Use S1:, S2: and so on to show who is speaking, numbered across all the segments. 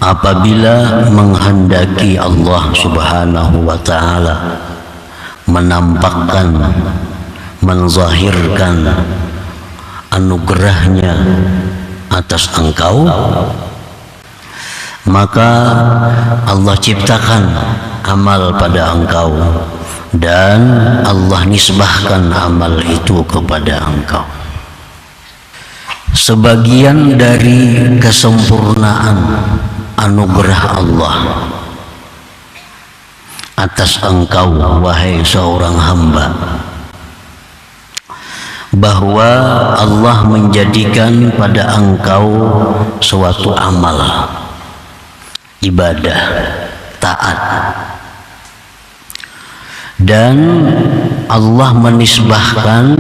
S1: Apabila menghendaki Allah Subhanahu wa ta'ala menampakkan, menzahirkan anugerahnya atas engkau, maka Allah ciptakan amal pada engkau dan Allah nisbahkan amal itu kepada engkau. Sebagian dari kesempurnaan anugerah Allah atas engkau, wahai seorang hamba, bahwa Allah menjadikan pada engkau suatu amal, ibadah, taat, dan Allah menisbahkan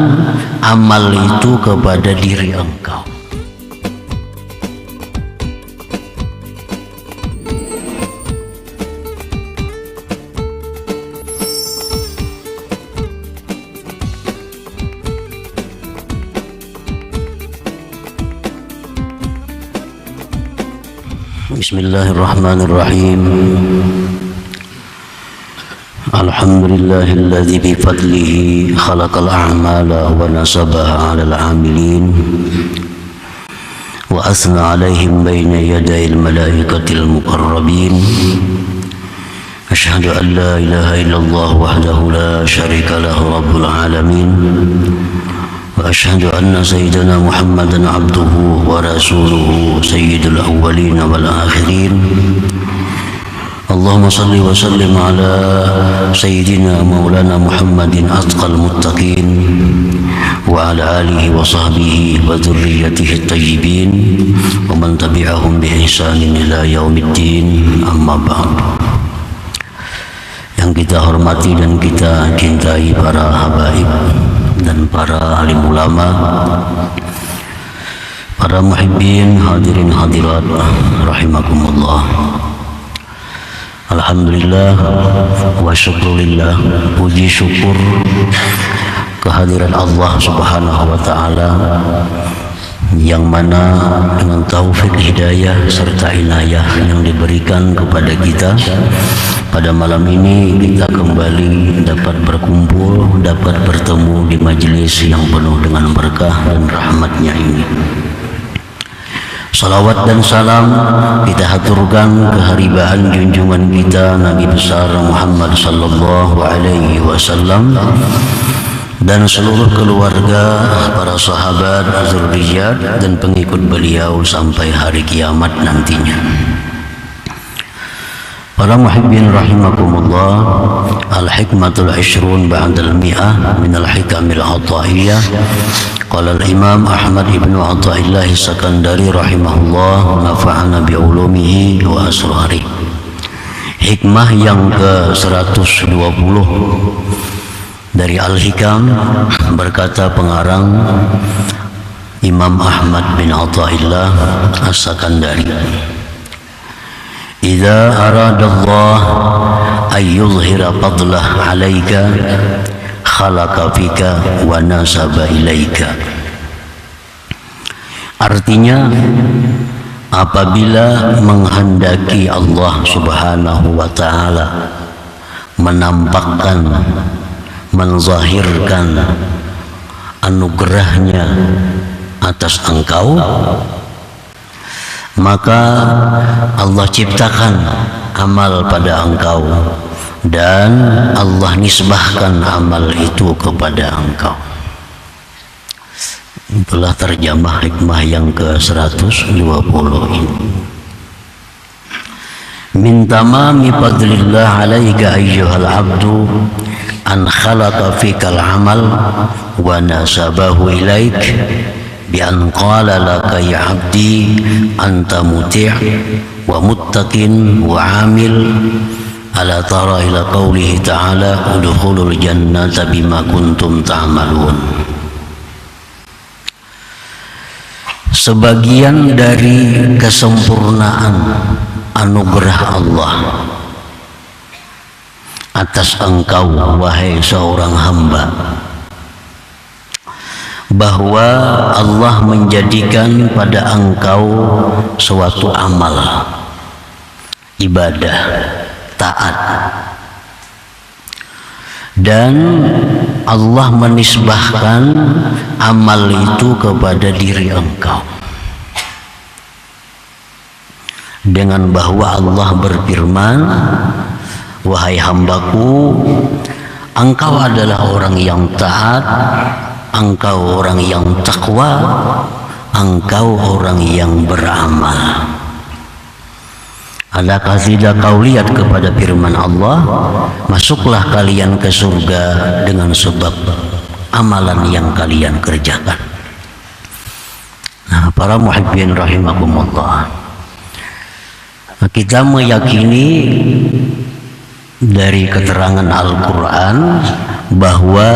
S1: amal itu kepada diri engkau. Bismillahirrahmanirrahim. Alhamdulillahilladzi bifadlihi khalaqal a'mala wa nasabaha 'alal 'amilin wa asna 'alaihim baina yadayil malaikatil muqarrabin. Asyhadu an la ilaha illallah wahdahu la syarika lahu rabbul alamin. وأشهد أن سيدنا محمدا عبده ورسوله سيد الأولين والآخرين. اللهم صل وسلم على سيدنا مولانا محمد أتقى المتقين وعلى آله وصحبه وذريته الطيبين ومن تبعهم بإحسان إلى يوم الدين. أما بعد. Yang kita hormati dan kita cintai para habaib dan para alim ulama, para muhibbin, hadirin hadirat rahimakumullah. Alhamdulillah wa syukurillah, puji syukur kehadiran Allah Subhanahu wa ta'ala yang mana dengan taufik hidayah serta inayah yang diberikan kepada kita, pada malam ini kita kembali dapat berkumpul, dapat bertemu di majelis yang penuh dengan berkah dan rahmatnya ini. Salawat dan salam kita haturkan keharibahan junjungan kita Nabi besar Muhammad sallallahu alaihi wasallam dan seluruh keluarga, para sahabat, zurriyat dan pengikut beliau sampai hari kiamat nantinya. Para muhibbin rahimakumullah, al-hikmatul 20 ba'dal mi'ah min al-hikamil ataiyah. Qala al-imam Ahmad ibn Athaillah Sakandari rahimahullah, nafa'ana bi'ulumihi wa asrari. Hikmah yang ke-120 dari Al-Hikam, berkata pengarang Imam Ahmad bin Athaillah As-Sakandari, "Idza aradallah ay yuzhira fadlah 'alaika khalaqa fika wa nasaba ilaika." Artinya, apabila menghendaki Allah Subhanahu wa ta'ala menampakkan, menzahirkan anugerahnya atas engkau, maka Allah ciptakan amal pada engkau dan Allah nisbahkan amal itu kepada engkau. Itulah terjemah hikmah yang ke-120 ini. Min tamami fadlillah alaika ayyuhal abdu an khalaqa fikal amal wa nasabahu ilaik bi an qala laka ya abdi anta muti' wa muttaqin wa amil ala tara ila qawlihi ta'ala udkhulul jannata bima kuntum ta'malun. Sebagian dari kesempurnaan anugerah Allah atas engkau, wahai seorang hamba, bahwa Allah menjadikan pada engkau suatu amal, ibadah, taat. Dan Allah menisbahkan amal itu kepada diri engkau dengan bahwa Allah berfirman, wahai hambaku, engkau adalah orang yang taat, engkau orang yang takwa, engkau orang yang beramal. Adakah tidak kau lihat kepada firman Allah, masuklah kalian ke surga dengan sebab amalan yang kalian kerjakan. Nah, para muhibbin rahimakumullah, kita meyakini dari keterangan Al-Quran bahwa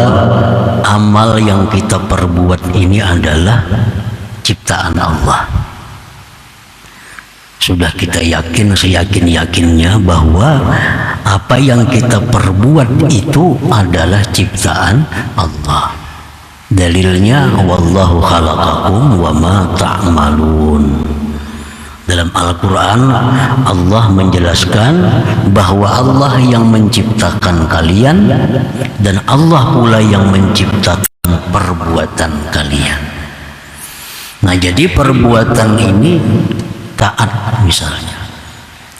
S1: amal yang kita perbuat ini adalah ciptaan Allah. Sudah kita yakin seyakin-yakinnya bahwa apa yang kita perbuat itu adalah ciptaan Allah. Dalilnya wallahu khalaqakum wa ma ta'malun. Dalam Al-Quran Allah menjelaskan bahwa Allah yang menciptakan kalian dan Allah pula yang menciptakan perbuatan kalian. Nah, jadi perbuatan ini, taat misalnya,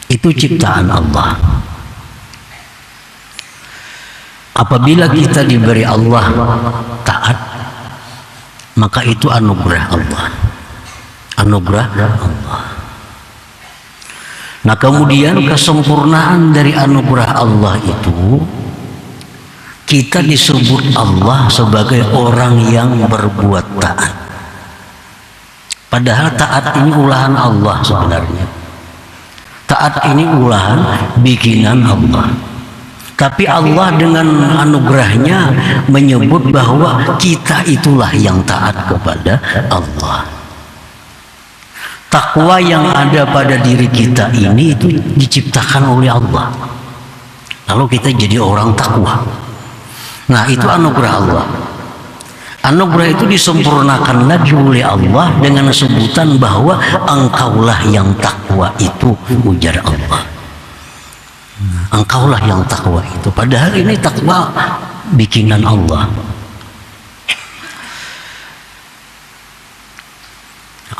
S1: itu ciptaan Allah. Apabila kita diberi Allah taat, maka itu anugerah Allah. Anugerah Allah. Nah, kemudian kesempurnaan dari anugerah Allah itu, kita disebut Allah sebagai orang yang berbuat taat. Padahal taat ini ulahan Allah sebenarnya. Taat ini ulahan bikinan Allah. Tapi Allah dengan anugerahnya menyebut bahwa kita itulah yang taat kepada Allah. Takwa yang ada pada diri kita ini itu diciptakan oleh Allah. Lalu kita jadi orang takwa. Nah, itu anugerah Allah. Anugerah itu disempurnakan lagi oleh Allah dengan sebutan bahwa engkaulah yang takwa itu, ujar Allah. Engkaulah yang takwa itu. Padahal ini takwa bikinan Allah.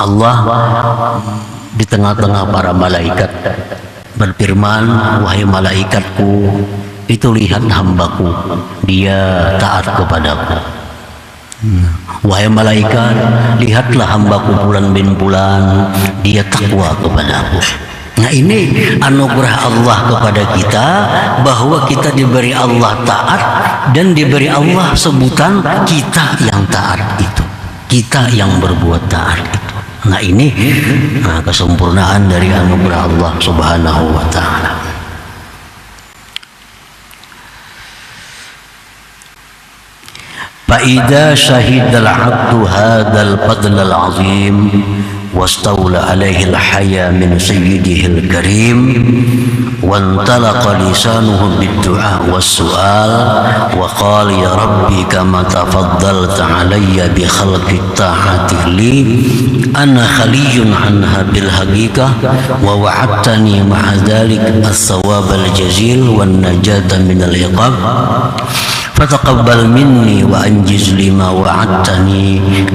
S1: Allah di tengah-tengah para malaikat berfirman, wahai malaikatku, itu lihat hambaku, dia taat kepadaku. Wahai malaikat, lihatlah hambaku Fulan bin Fulan, dia takwa kepadaku. Nah, ini anugerah Allah kepada kita, bahwa kita diberi Allah taat dan diberi Allah sebutan kita yang taat itu, kita yang berbuat taat itu. Nah, ini kesempurnaan dari anugerah Allah Subhanahu wa ta'ala. فإذا شهد العبد هذا الفضل العظيم واستولى عليه الحياء من سيده الكريم وانطلق لسانه بالدعاء والسؤال وقال يا ربي كما تفضلت علي بخلق الطاعة لي أنا خلي عنها بالحقيقة ووعدتني مع ذلك الثواب الجزيل والنجاة من العقاب فتقبل مني وأنجز لما وعدتني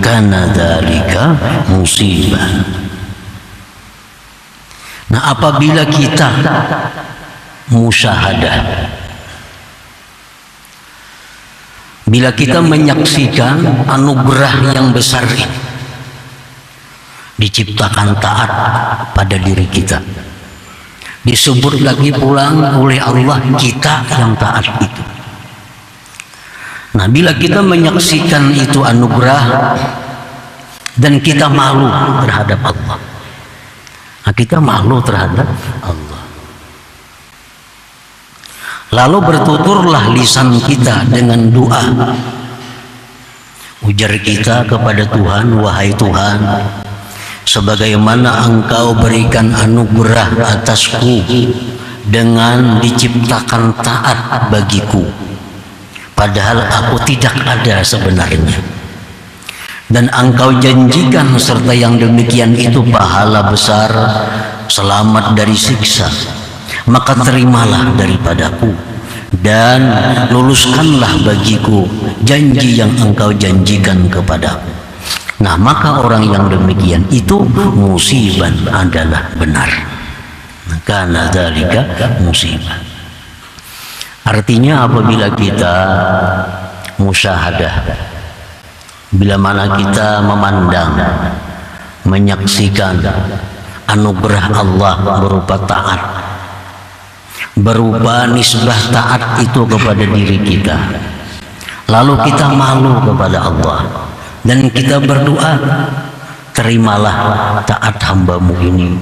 S1: كان ذلك مصيبة. Nah, apabila kita musyahadah, bila kita menyaksikan anugerah yang besar ini, diciptakan taat pada diri kita, disebut lagi pulang oleh Allah kita yang taat itu. Nah, bila kita menyaksikan itu anugerah dan kita malu terhadap Allah, nah, kita malu terhadap Allah, lalu bertuturlah lisan kita dengan doa. Ujar kita kepada Tuhan, wahai Tuhan, sebagaimana Engkau berikan anugerah atasku dengan diciptakan taat bagiku, padahal aku tidak ada sebenarnya, dan Engkau janjikan serta yang demikian itu pahala besar, selamat dari siksa, maka terimalah daripadaku dan luluskanlah bagiku janji yang engkau janjikan kepadaku. Nah, maka orang yang demikian itu musibah adalah benar. Karena dzalika musibah. Artinya apabila kita musyahadah, bila mana kita memandang, menyaksikan anugerah Allah berupa taat, berupa nisbah taat itu kepada diri kita, lalu kita malu kepada Allah dan kita berdoa, terimalah taat hambamu ini,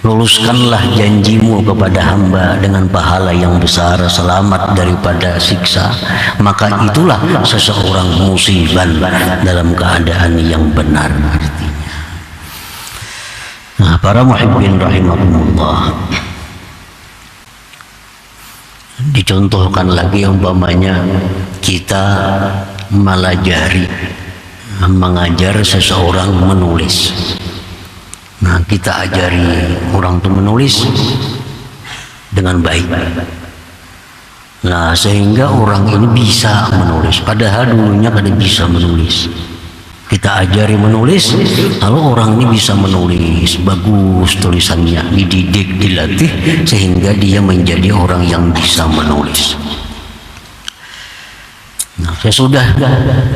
S1: luluskanlah janjimu kepada hamba dengan pahala yang besar, selamat daripada siksa, maka itulah seseorang musibah dalam keadaan yang benar artinya. Nah, para muhibbin rahimakumullah, dicontohkan lagi umpamanya kita melajari, mengajar seseorang menulis. Nah, kita ajari orang itu menulis dengan baik. Nah, sehingga orang ini bisa menulis, padahal dulunya kada bisa menulis. Kita ajari menulis, lalu orang ini bisa menulis bagus tulisannya, dididik, dilatih sehingga dia menjadi orang yang bisa menulis. Nah, saya sudah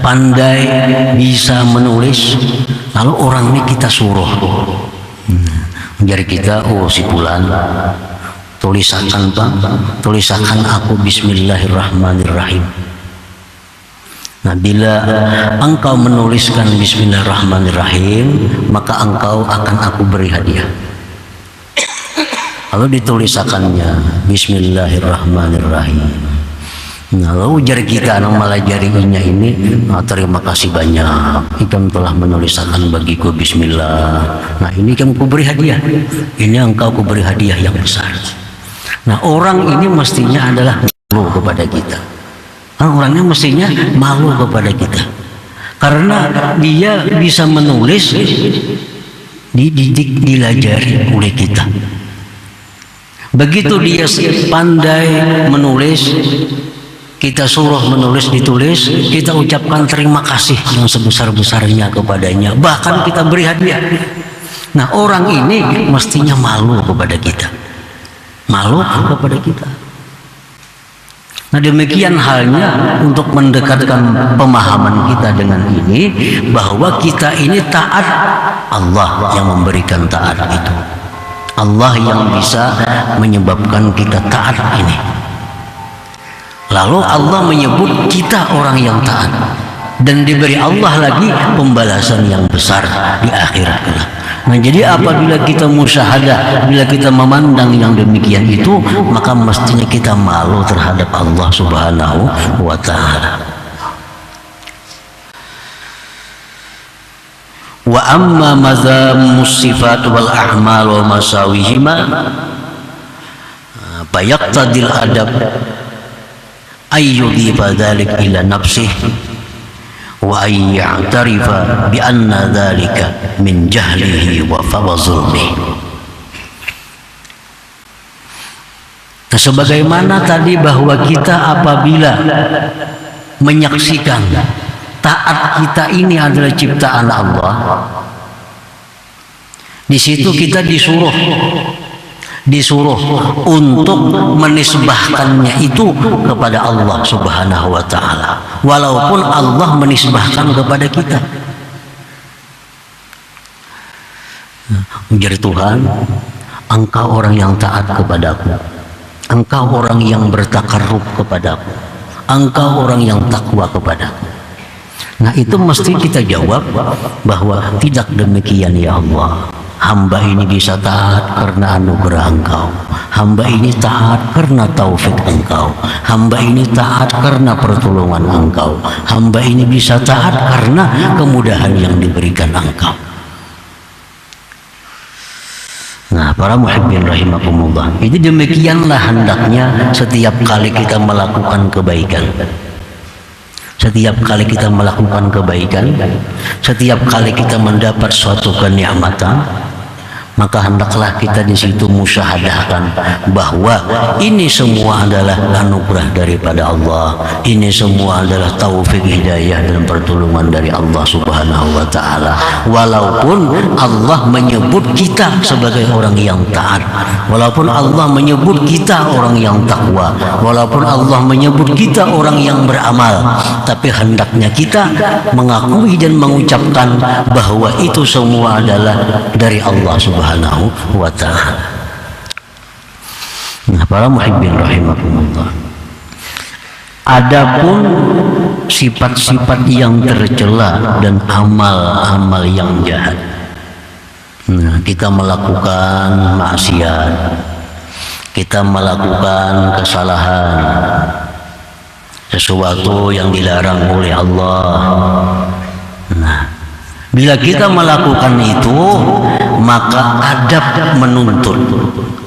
S1: pandai bisa menulis, lalu orang ini kita suruh, jadi kita, oh si fulan, tulisakan Pak, tulisakan aku Bismillahirrahmanirrahim. Nah, bila engkau menuliskan Bismillahirrahmanirrahim, maka engkau akan aku beri hadiah. Lalu ditulisakannya Bismillahirrahmanirrahim. Nah, lalu ujar kita yang melajarinya ini, terima kasih banyak, ikam telah menulisakan bagiku Bismillah. Nah, ini kamu kuberi hadiah, ini engkau kuberi hadiah yang besar. Nah, orang ini mestinya adalah malu kepada kita. Orangnya mestinya malu kepada kita, karena dia bisa menulis, dididik, dilajari oleh kita. Begitu dia pandai menulis, kita suruh menulis, ditulis, kita ucapkan terima kasih yang sebesar-besarnya kepadanya, bahkan kita beri hadiah. Nah, orang ini mestinya malu kepada kita, malu kepada kita. Nah, demikian halnya untuk mendekatkan pemahaman kita dengan ini, bahwa kita ini taat, Allah yang memberikan taat itu, Allah yang bisa menyebabkan kita taat ini. Lalu Allah menyebut kita orang yang taat, dan diberi Allah lagi pembalasan yang besar di akhirat kelak. Nah, jadi apabila kita musyahadah, bila kita memandang yang demikian itu, maka mestinya kita malu terhadap Allah Subhanahu wa ta'ala. Wa amma mazamus sifat wal a'mal wa masawihima fayaqtadil adab ayyudhiba dhalik ila nafsih wa ayya'tarifa bi anna dhalika min jahlihi wa fawazulmihi. Nah, sebagaimana tadi bahwa kita apabila menyaksikan taat kita ini adalah ciptaan Allah, di situ kita disuruh untuk menisbahkannya itu kepada Allah Subhanahu wa ta'ala, walaupun Allah menisbahkan kepada kita. Ujar Tuhan, engkau orang yang taat kepadaku, engkau orang yang bertakarrub kepadaku, engkau orang yang takwa kepadaku. Nah, itu mesti kita jawab bahwa tidak demikian ya Allah. Hamba ini bisa taat karena anugerah Engkau. Hamba ini taat karena taufik Engkau. Hamba ini taat karena pertolongan Engkau. Hamba ini bisa taat karena kemudahan yang diberikan Engkau. Nah, para muhibbin rahimakumullah, ini demikianlah hendaknya setiap kali kita melakukan kebaikan. Setiap kali kita melakukan kebaikan, setiap kali kita mendapat suatu kenikmatan, maka hendaklah kita di situ musyahadahkan bahwa ini semua adalah anugerah daripada Allah. Ini semua adalah taufik hidayah dan pertolongan dari Allah Subhanahu wa taala. Walaupun Allah menyebut kita sebagai orang yang taat, walaupun Allah menyebut kita orang yang takwa, walaupun Allah menyebut kita orang yang beramal, tapi hendaknya kita mengakui dan mengucapkan bahwa itu semua adalah dari Allah Subhanahu wa ta'ala. Nah, para muhibbin rahimakumullah, adapun sifat-sifat yang tercela dan amal-amal yang jahat, nah, kita melakukan maksiat, kita melakukan kesalahan, sesuatu yang dilarang oleh Allah. Nah, bila kita melakukan itu, maka adab menuntut,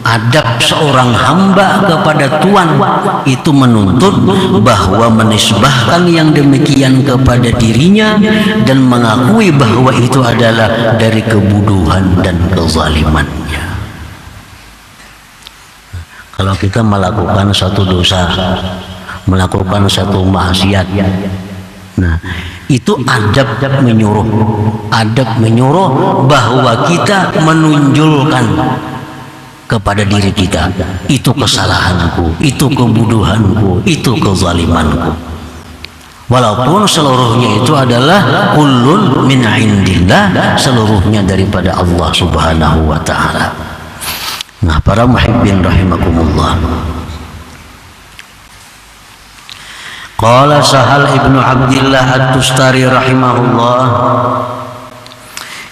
S1: adab seorang hamba kepada Tuhan itu menuntut bahwa menisbahkan yang demikian kepada dirinya dan mengakui bahwa itu adalah dari kebodohan dan kezalimannya. Kalau kita melakukan satu dosa, melakukan satu maksiat, nah, itu adab menyuruh bahwa kita menunjukkan kepada diri kita, itu kesalahanku, itu kebodohanku, itu kezalimanku. Walaupun seluruhnya itu adalah kullun min indillah, seluruhnya daripada Allah Subhanahu wa taala. Nah, para muhibbin rahimakumullah, qala Sahal ibnu Abdillah at-Tustari rahimahullah,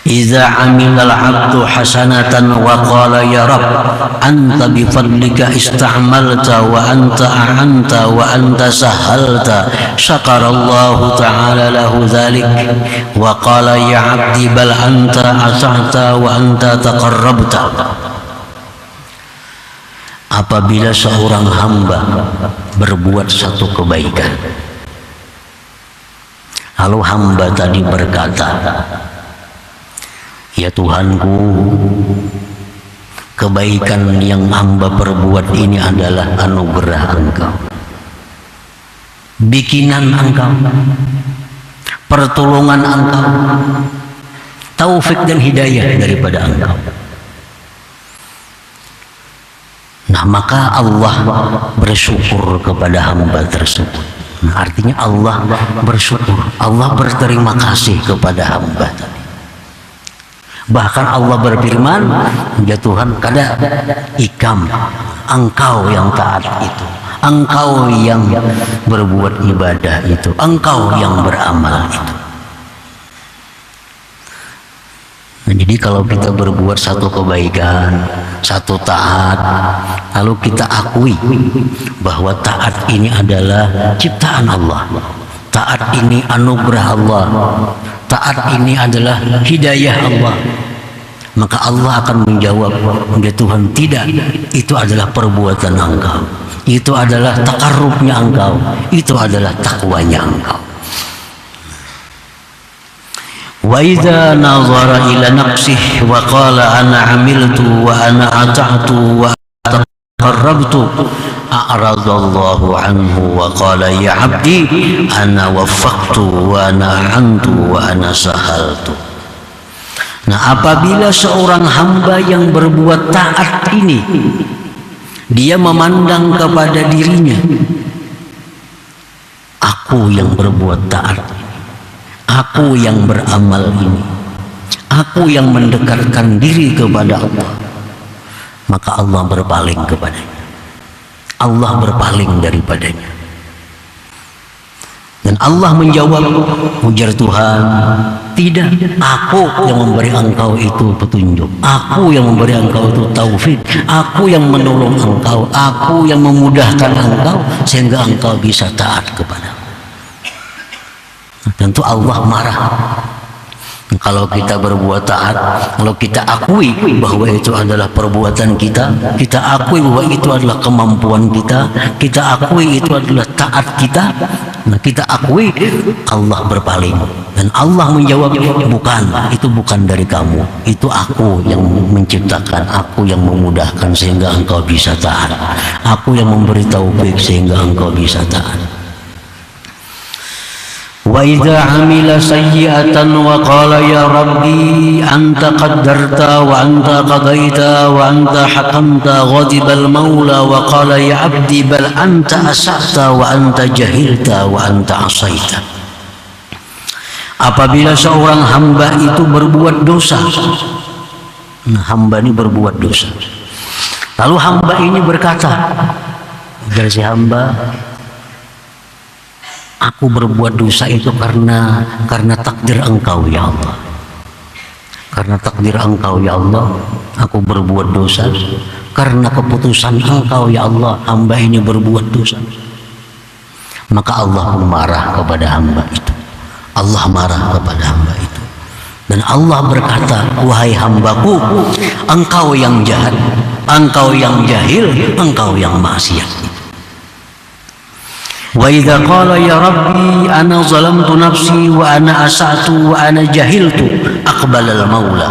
S1: idza amilal abdu hasanatan wa qala ya rab anta bi fadlika ista'malta wa anta a'anta wa anta sahalta, syakarallahu ta'ala lahu dhalik wa qala ya abdi bal anta asa'ta wa anta taqarrabta. Apabila seorang hamba berbuat satu kebaikan, lalu hamba tadi berkata, ya Tuhanku, kebaikan yang hamba perbuat ini adalah anugerah Engkau, bikinan Engkau, pertolongan Engkau, taufik dan hidayah daripada Engkau. Nah, maka Allah bersyukur kepada hamba tersebut. Nah, artinya Allah bersyukur, Allah berterima kasih kepada hamba tadi. Bahkan Allah berfirman, ya Tuhan, kada ikam, Engkau yang taat itu, Engkau yang berbuat ibadah itu, Engkau yang beramal itu. Nah, jadi kalau kita berbuat satu kebaikan, satu taat, lalu kita akui bahwa taat ini adalah ciptaan Allah, taat ini anugerah Allah, taat ini adalah hidayah Allah, maka Allah akan menjawab, ya Tuhan, tidak, itu adalah perbuatan Engkau, itu adalah takarrubnya Engkau, itu adalah takwanya Engkau. Wa idza nazara ila naqsihi wa qala ana amiltu wa ana ata'tu wa taqarrabtu a'radallahu anhu wa qala ya abdi ana waffaqtu wa ana a'antu wa ana sahaltu. Nah, apabila seorang hamba yang berbuat taat ini, dia memandang kepada dirinya, aku yang berbuat taat, aku yang beramal ini, aku yang mendekatkan diri kepada Allah, maka Allah berpaling kepadanya, Allah berpaling daripadanya. Dan Allah menjawab, ujar Tuhan, tidak, aku yang memberi engkau itu petunjuk, aku yang memberi engkau itu taufik, aku yang menolong engkau, aku yang memudahkan engkau sehingga engkau bisa taat kepada. Tentu Allah marah Kalau kita berbuat taat, kalau kita akui bahwa itu adalah perbuatan kita, kita akui bahwa itu adalah kemampuan kita akui itu adalah taat kita, nah kita akui, Allah berpaling dan Allah menjawab, bukan, itu bukan dari kamu, itu aku yang menciptakan, aku yang memudahkan sehingga engkau bisa taat, aku yang memberi taufik sehingga engkau bisa taat. Wa idza amila sayyi'atan wa qala ya rabbi anta qaddarta wa anta qadaita wa anta hakamta ghadiba al-maula wa qala ya abdi bal anta asa'ta wa anta jahilta wa anta asaita. Apabila seorang hamba itu berbuat dosa, nah, hamba ini berbuat dosa, lalu hamba ini berkata, agar si hamba, aku berbuat dosa itu karena takdir engkau ya Allah. Karena takdir engkau ya Allah, aku berbuat dosa. Karena keputusan engkau ya Allah, hamba ini berbuat dosa. Maka Allah marah kepada hamba itu. Allah marah kepada hamba itu. Dan Allah berkata, wahai hambaku, engkau yang jahat, engkau yang jahil, engkau yang maksiat. Wa idza qala ya rabbi ana zalamtu nafsi wa ana asa'tu wa ana jahiltu aqbala al-maula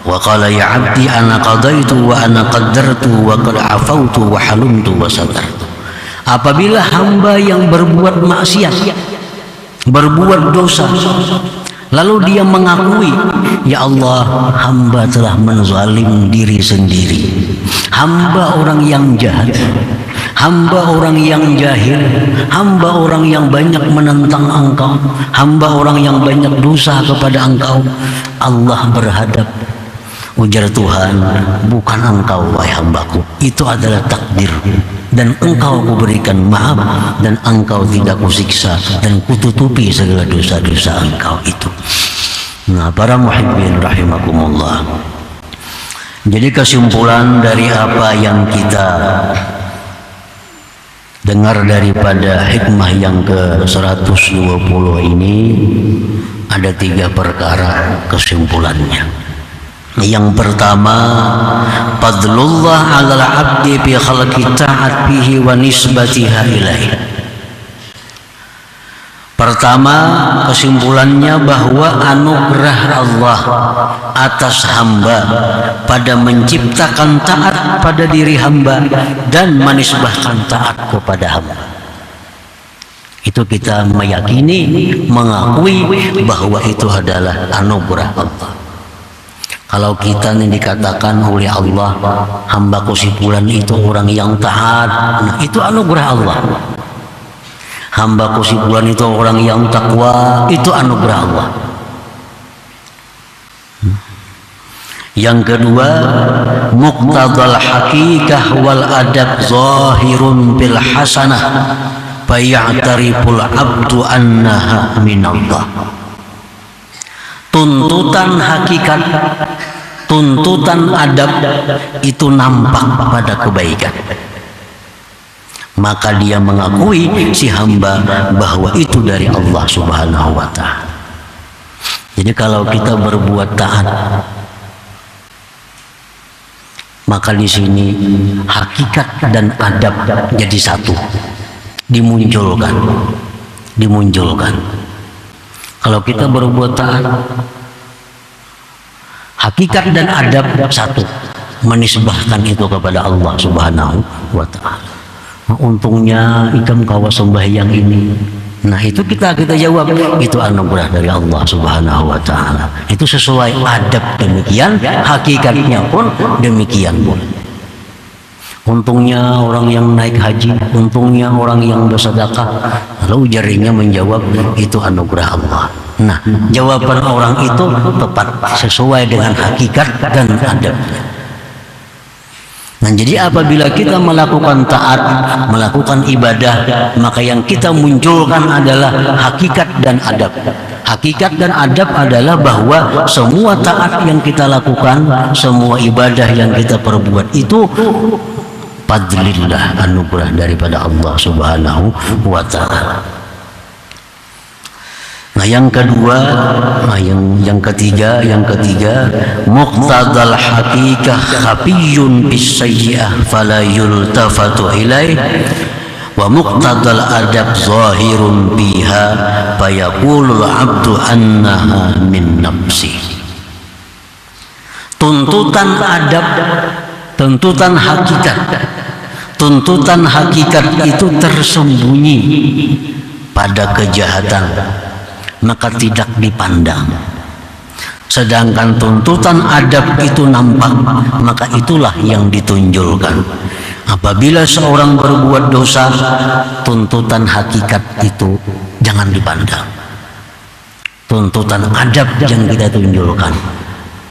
S1: wa qala ya abdi ana qadaitu wa ana qaddartu wa qad afautu wa halumtu wa satartu. Apabila hamba yang berbuat maksiat, berbuat dosa, lalu dia mengakui, ya Allah, hamba telah menzalim diri sendiri, hamba orang yang jahat, hamba orang yang jahil, hamba orang yang banyak menentang engkau, hamba orang yang banyak dosa kepada engkau. Allah berhadap, ujar Tuhan, bukan engkau wahai hambaku, itu adalah takdir, dan engkau kuberikan maaf, dan engkau tidak kusiksa, dan kututupi segala dosa-dosa engkau itu. Nah, para muhibbin rahimakumullah, jadi kesimpulan dari apa yang kita dengar daripada hikmah yang ke-120 ini, ada 3 perkara kesimpulannya. Yang pertama, fadlullah 'alal 'abdi bi khalqi ta'at bihi wa nisbatiha ilaihi. Pertama, kesimpulannya bahwa anugerah Allah atas hamba pada menciptakan taat pada diri hamba dan menisbahkan taat kepada hamba. Itu kita meyakini, mengakui bahwa itu adalah anugerah Allah. Kalau kita ini dikatakan oleh Allah, hambaku si fulan itu orang yang taat, nah itu anugerah Allah. Hambaku si fulan itu orang yang takwa, itu anugerah Allah. Yang kedua, muqtadal hakikah wal adab zahirun bil hasanah faya'tariful abdu annaha minallah. Tuntutan hakikat, tuntutan adab itu nampak pada kebaikan, maka dia mengakui si hamba bahwa itu dari Allah Subhanahu wa ta'ala. Jadi kalau kita berbuat taat, maka di sini hakikat dan adab jadi satu, dimunculkan. Kalau kita berbuat taat, hakikat dan adab satu, menisbahkan itu kepada Allah Subhanahu wa ta'ala. Untungnya ikam kawa sembahyang ini, nah itu kita jawab, itu anugerah dari Allah Subhanahu wa ta'ala. Itu sesuai adab demikian, hakikatnya pun demikian pun. Untungnya orang yang naik haji, untungnya orang yang bersedekah, lalu jarinya menjawab, itu anugerah Allah. Nah, jawaban orang itu tepat sesuai dengan hakikat dan adabnya. Nah, jadi apabila kita melakukan taat, melakukan ibadah, maka yang kita munculkan adalah hakikat dan adab. Hakikat dan adab adalah bahwa semua taat yang kita lakukan, semua ibadah yang kita perbuat itu fadlillah, anugerah daripada Allah Subhanahu wa ta'ala. Nah yang kedua, yang ketiga, muqtadal haqiqah khafiyun bis sayyi'ah fala yultafatu ilaih wa muqtadal adab zahirun biha fayaqulul abdu annaha min nafsi. Tuntutan adab, tuntutan hakikat itu tersembunyi pada kejahatan, maka tidak dipandang. Sedangkan tuntutan adab itu nampak, maka itulah yang ditunjulkan. Apabila seorang berbuat dosa, tuntutan hakikat itu jangan dipandang. Tuntutan adab yang kita tunjukkan.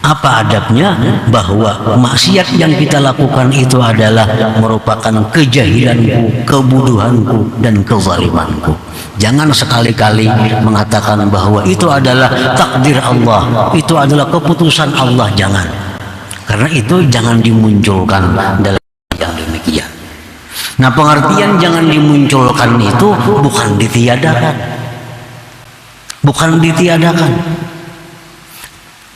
S1: Apa adabnya? Bahwa maksiat yang kita lakukan itu adalah merupakan kejahilanku, kebodohanku, dan kezalimanku. Jangan sekali-kali mengatakan bahwa itu adalah takdir Allah, itu adalah keputusan Allah. Jangan. Karena itu jangan dimunculkan dalam yang demikian. Nah, pengertian jangan dimunculkan itu bukan ditiadakan. Bukan ditiadakan.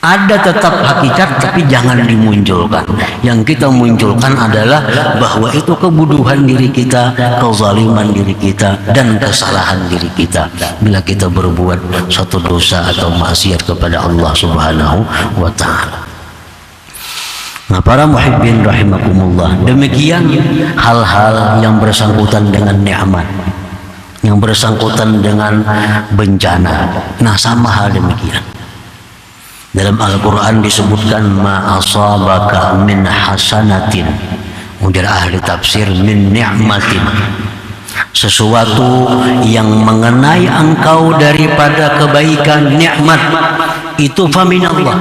S1: Ada tetap hakikat, tapi jangan dimunculkan. Yang kita munculkan adalah bahwa itu kebodohan diri kita, kezaliman diri kita, dan kesalahan diri kita bila kita berbuat suatu dosa atau maksiat kepada Allah Subhanahu wa Ta'ala. Nah, para muhibbin rahimakumullah, demikian hal-hal yang bersangkutan dengan nikmat, yang bersangkutan dengan bencana. Nah, sama hal demikian. Dalam Al-Quran disebutkan ma asabaka min hasanatin, ujar ahli tafsir, min ni'matin, sesuatu yang mengenai engkau daripada kebaikan, nikmat, itu faminallah.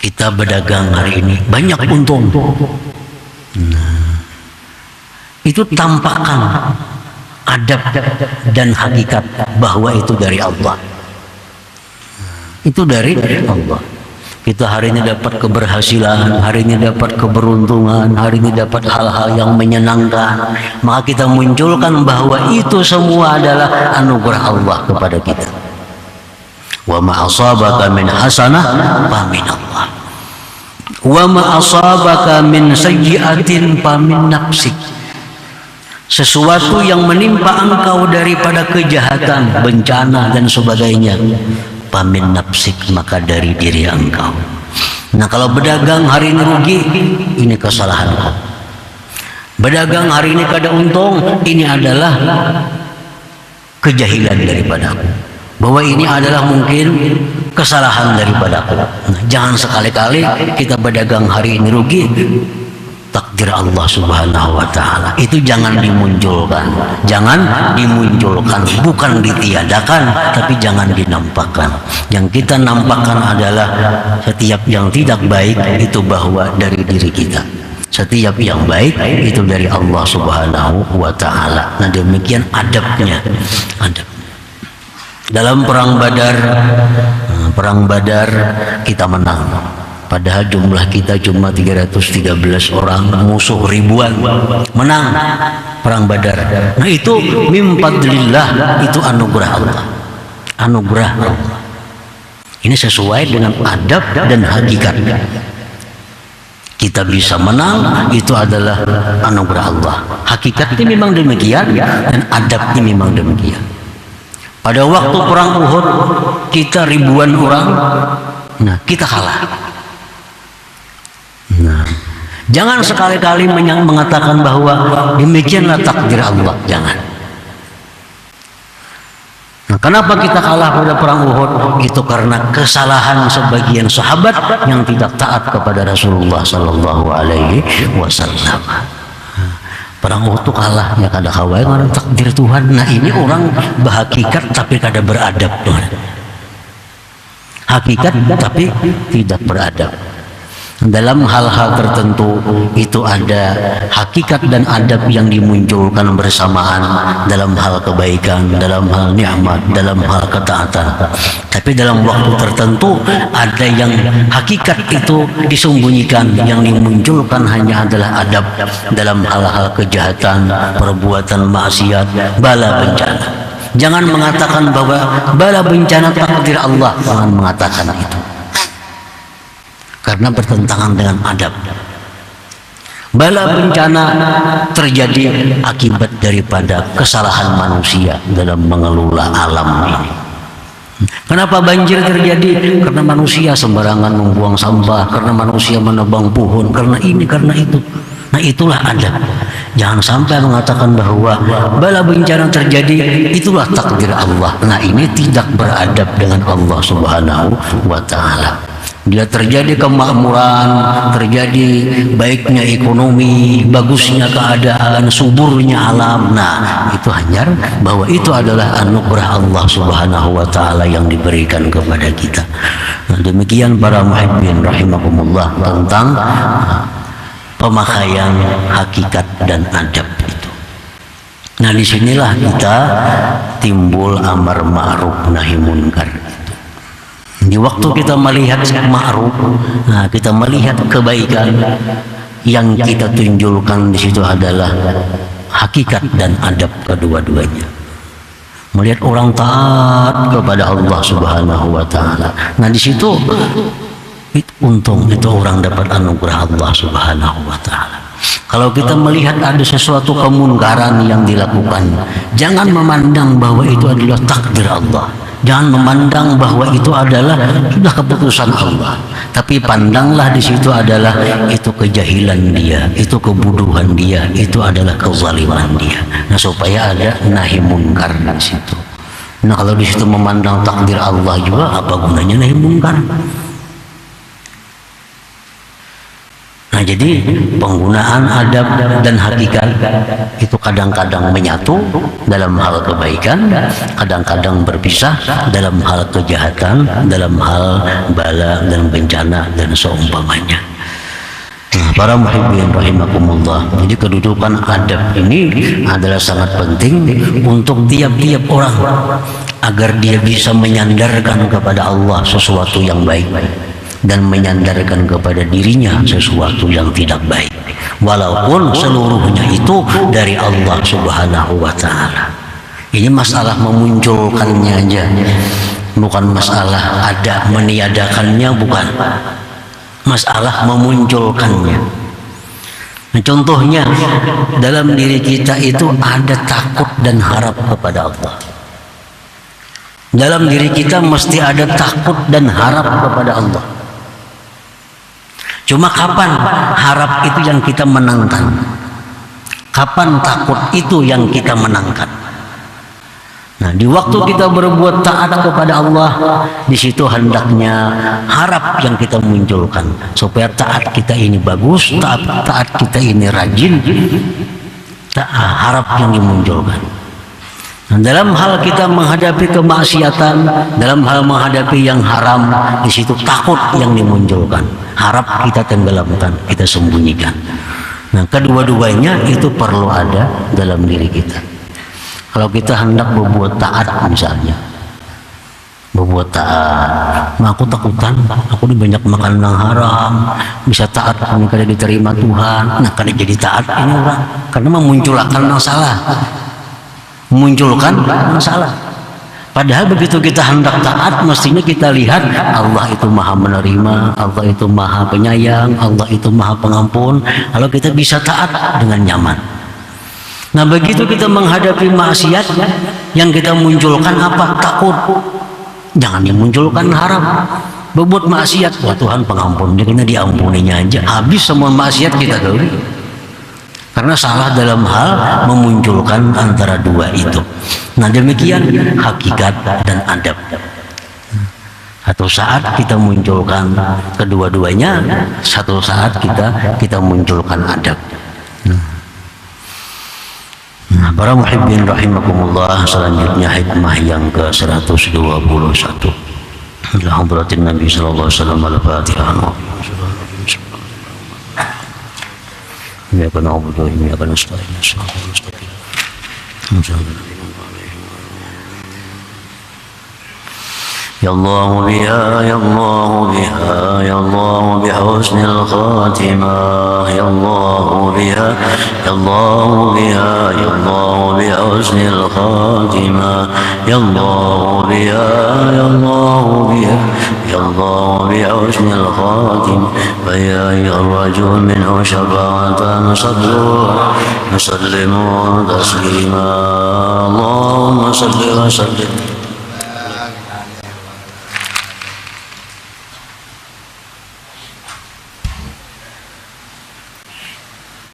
S1: Kita berdagang hari ini banyak untung. Nah, itu tampakkan adab dan hakikat bahwa itu dari Allah. Itu dari Allah. Kita hari ini dapat keberhasilan, hari ini dapat keberuntungan, hari ini dapat hal-hal yang menyenangkan, maka kita munculkan bahwa itu semua adalah anugerah Allah kepada kita. Wa ma asabaka min hasanah fa min Allah, wa ma asabaka min sayyi'atin fa min nafsik. Sesuatu yang menimpa engkau daripada kejahatan, bencana dan sebagainya, pamin nafsik, maka dari diri engkau. Nah, kalau berdagang hari ini rugi, ini kesalahan kau. Berdagang hari ini kada untung, ini adalah kejahilan daripadaku. Bahwa ini adalah mungkin kesalahan daripadaku. Nah, jangan sekali-kali kita berdagang hari ini rugi, takdir Allah Subhanahu wa Ta'ala. Itu jangan dimunculkan. Jangan dimunculkan, bukan ditiadakan, tapi jangan dinampakkan. Yang kita nampakkan adalah setiap yang tidak baik itu bahwa dari diri kita. Setiap yang baik itu dari Allah Subhanahu wa Ta'ala. Nah, demikian adabnya. Adab. Dalam perang Badar kita menang. Padahal jumlah kita cuma 313 orang, musuh ribuan, menang perang Badar. Nah, itu min fadlillah, itu anugerah Allah. Anugerah Allah. Ini sesuai dengan adab dan hakikat. Kita bisa menang, itu adalah anugerah Allah. Hakikatnya memang demikian, dan adabnya memang demikian. Pada waktu perang Uhud, kita ribuan orang, nah kita kalah. Nah, jangan sekali-kali mengatakan bahwa demikianlah takdir Allah. Jangan. Nah, kenapa kita kalah pada perang Uhud? Itu karena kesalahan sebagian sahabat yang tidak taat kepada Rasulullah Sallallahu Alaihi Wasallam. Perang Uhud itu kalah, ya kada kawai orang takdir Tuhan. Nah, ini orang berhakikat tapi kada beradab. Hakikat tapi tidak beradab. Dalam hal-hal tertentu itu ada hakikat dan adab yang dimunculkan bersamaan, dalam hal kebaikan, dalam hal nikmat, dalam hal ketaatan. Tapi dalam waktu tertentu ada yang hakikat itu disembunyikan, yang dimunculkan hanya adalah adab dalam hal-hal kejahatan, perbuatan maksiat, bala bencana. Jangan mengatakan bahwa bala bencana takdir Allah. Jangan mengatakan itu, karena bertentangan dengan adab. Bala bencana terjadi akibat daripada kesalahan manusia dalam mengelola alam ini. Kenapa banjir terjadi? Karena manusia sembarangan membuang sampah, karena manusia menebang pohon, karena ini, karena itu. Nah, itulah adab. Jangan sampai mengatakan bahwa bala bencana terjadi itulah takdir Allah. Nah, ini tidak beradab dengan Allah Subhanahu wa Ta'ala. Bila terjadi kemakmuran, terjadi baiknya ekonomi, bagusnya keadaan, suburnya alam, nah itu hanya bahwa itu adalah anugerah Allah Subhanahu wa Ta'ala yang diberikan kepada kita. Nah, demikian para muhibbin rahimakumullah tentang pemakaian hakikat dan adab itu. Nah, disinilah kita timbul amar ma'ruf nahi munkar. Di waktu kita melihat ma'ruf, nah kita melihat kebaikan, yang kita tunjukkan di situ adalah hakikat dan adab kedua-duanya. Melihat orang taat kepada Allah Subhanahu wa Ta'ala. Nah, di situ untung itu orang dapat anugerah Allah Subhanahu wa Ta'ala. Kalau kita melihat ada sesuatu kemunkaran yang dilakukan, jangan memandang bahwa itu adalah takdir Allah. Jangan memandang bahwa itu adalah sudah keputusan Allah, tapi pandanglah di situ adalah itu kejahilan dia, itu kebodohan dia, itu adalah kezaliman dia. Nah, supaya ada nahi munkar di situ. Nah, kalau di situ memandang takdir Allah juga, apa gunanya nahi munkar? Nah, jadi penggunaan adab dan hakikat itu kadang-kadang menyatu dalam hal kebaikan, kadang-kadang berpisah dalam hal kejahatan, dalam hal bala dan bencana dan seumpamanya. Nah, para muhibbin rahimakumullah, jadi kedudukan adab ini adalah sangat penting untuk tiap-tiap orang agar dia bisa menyandarkan kepada Allah sesuatu yang baik dan menyandarkan kepada dirinya sesuatu yang tidak baik, walaupun seluruhnya itu dari Allah Subhanahu wa Ta'ala. Ini masalah memunculkannya aja, bukan masalah ada meniadakannya, bukan, masalah memunculkannya. Nah, contohnya dalam diri kita itu ada takut dan harap kepada Allah. Dalam diri kita mesti ada takut dan harap kepada Allah. Cuma kapan harap itu yang kita menangkan? Kapan takut itu yang kita menangkan? Nah, di waktu kita berbuat taat kepada Allah, di situ hendaknya harap yang kita munculkan supaya taat kita ini bagus, taat kita ini rajin, harap yang dimunculkan. Nah, dalam hal kita menghadapi kemaksiatan, dalam hal menghadapi yang haram, di situ takut yang dimunculkan, harap kita tenggelamkan, kita sembunyikan. Nah, kedua-duanya itu perlu ada dalam diri kita. Kalau kita hendak berbuat taat misalnya, berbuat taat, nah aku takutan, aku banyak makan yang haram, bisa taat karena kada diterima Tuhan. Nah, kada jadi taat ini orang, karena memunculkan masalah. Memunculkan masalah. Padahal begitu kita hendak taat, mestinya kita lihat Allah itu maha menerima, Allah itu maha penyayang, Allah itu maha pengampun. Kalau kita bisa taat dengan nyaman. Nah, begitu kita menghadapi maksiat, yang kita munculkan apa? Takut. Jangan dimunculkan haram. Berbuat maksiat, wah Tuhan pengampun, dia kena diampuninya aja. Habis semua maksiat kita gauli. Karena salah dalam hal memunculkan antara dua itu. Nah, demikian hakikat dan adab. Satu saat kita munculkan kedua-duanya, satu saat kita munculkan adab. Nah, para muhibbin rahimakumullah, selanjutnya hikmah yang ke-121. Ila hadratin Nabi sallallahu alaihi wasallam, al-Fatihah. إياك نعبد وإياك نستعين الصراط المستقيم. يا الله بها يا الله بها يا الله بحسن الخاتمة يا الله بها يا الله بها يا الله بحسن الخاتمة يا الله بها يا الله بها يا الله بحسن الخاتمة فيا أيها الرجل منه شفاعة صلوا وسلموا تسليما اللهم صل وسلم